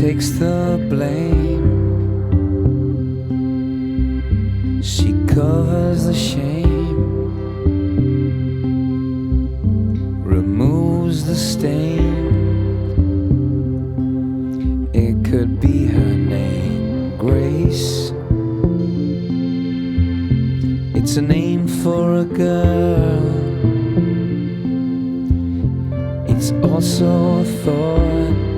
takes the blame. She covers the shame, removes the stain. It could be her name, Grace. It's a name for a girl. It's also a thought.